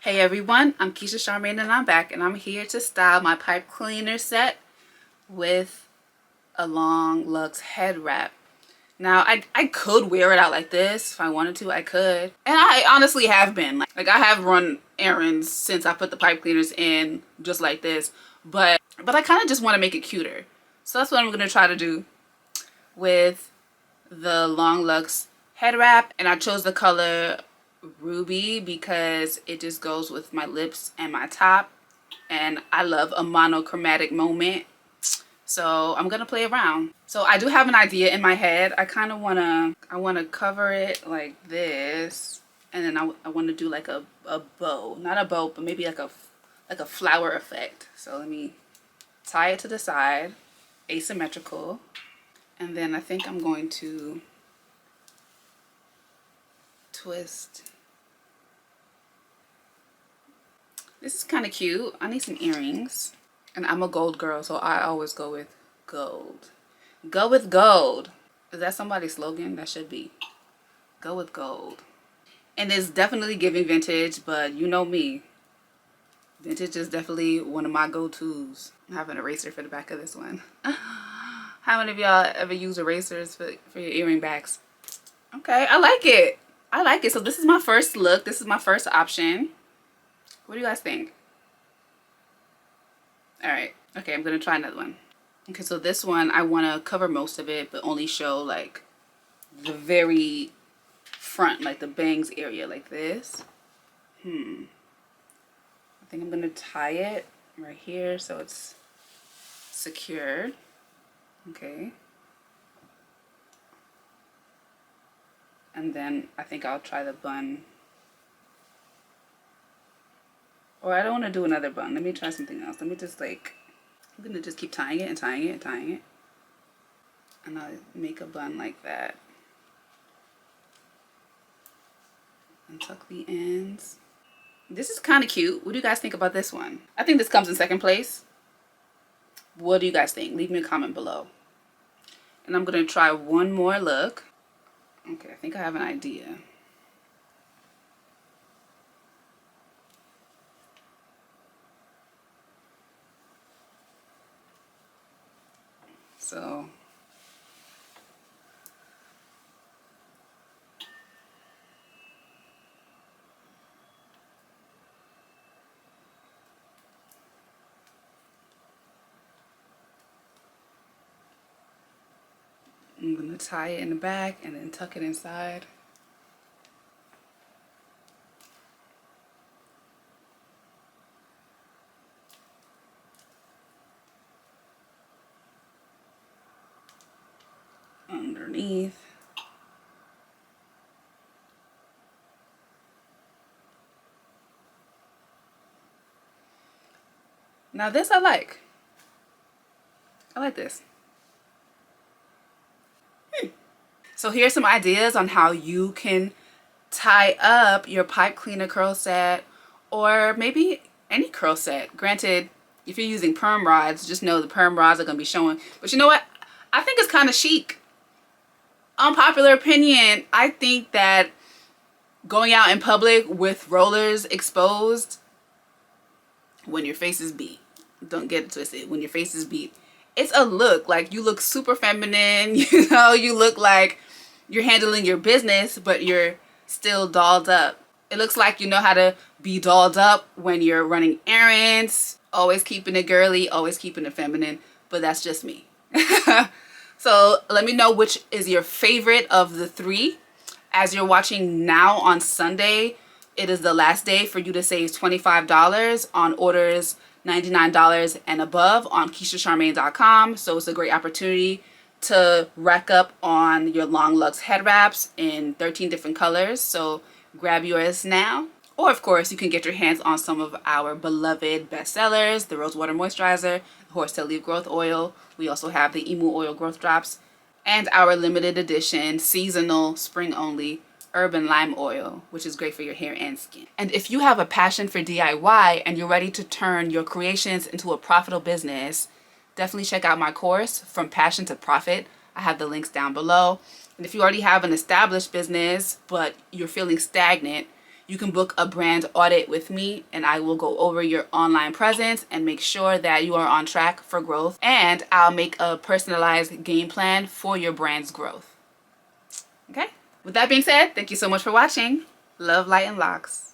Hey everyone, I'm Keisha Charmaine and I'm back, and I'm here to style my pipe cleaner set with a long Locs head wrap. Now, I could wear it out like this if I wanted to, I could. And I honestly have been. Like I have run errands since I put the pipe cleaners in just like this, but I kind of just want to make it cuter. So that's what I'm going to try to do with the long Locs head wrap, and I chose the color ruby because it just goes with my lips and my top, and I love a monochromatic moment, so I'm gonna play around. So I do have an idea in my head. I kind of wanna cover it like this, and then I want to do like a bow, not a bow, but maybe like a flower effect. So let me tie it to the side, asymmetrical, and then I think I'm going to twist. This is kind of cute. I need some earrings. And I'm a gold girl, so I always go with gold. Go with gold. Is that somebody's slogan? That should be. Go with gold. And it's definitely giving vintage, but you know me. Vintage is definitely one of my go-tos. I have an eraser for the back of this one. How many of y'all ever use erasers for your earring backs? Okay, I like it. I like it. So this is my first look. This is my first option. What do you guys think? All right. Okay, I'm going to try another one. Okay, so this one, I want to cover most of it, but only show like the very front, like the bangs area like this. I think I'm going to tie it right here so it's secured. Okay. And then I think I'll try the bun. Or I don't want to do another bun. Let me try something else. Let me just like, I'm going to just keep tying it and tying it and tying it. And I'll make a bun like that. And tuck the ends. This is kind of cute. What do you guys think about this one? I think this comes in second place. What do you guys think? Leave me a comment below. And I'm going to try one more look. Okay, I think I have an idea. So I'm going to tie it in the back and then tuck it inside. Underneath. Now this I like. I like this. So here's some ideas on how you can tie up your pipe cleaner curl set, or maybe any curl set. Granted, if you're using perm rods, just know the perm rods are going to be showing. But you know what? I think it's kind of chic. Unpopular opinion, I think that going out in public with rollers exposed when your face is beat, don't get it twisted, when your face is beat, it's a look. Like, you look super feminine, you know, you look like you're handling your business, but you're still dolled up. It looks like you know how to be dolled up when you're running errands, always keeping it girly, always keeping it feminine, but that's just me. So let me know which is your favorite of the three. As you're watching now on Sunday, it is the last day for you to save $25 on orders $99 and above on KeishaCharmaine.com. So it's a great opportunity to rack up on your long Locs head wraps in 13 different colors. So grab yours now. Or of course, you can get your hands on some of our beloved bestsellers, the Rose Water Moisturizer, the Horsetail Leaf Growth Oil. We also have the Emu Oil Growth Drops, and our limited edition, seasonal, spring only, Urban Lime Oil, which is great for your hair and skin. And if you have a passion for DIY and you're ready to turn your creations into a profitable business, definitely check out my course, From Passion to Profit. I have the links down below. And if you already have an established business, but you're feeling stagnant, you can book a brand audit with me, and I will go over your online presence and make sure that you are on track for growth. And I'll make a personalized game plan for your brand's growth. Okay? With that being said, thank you so much for watching. Love, light, and locks.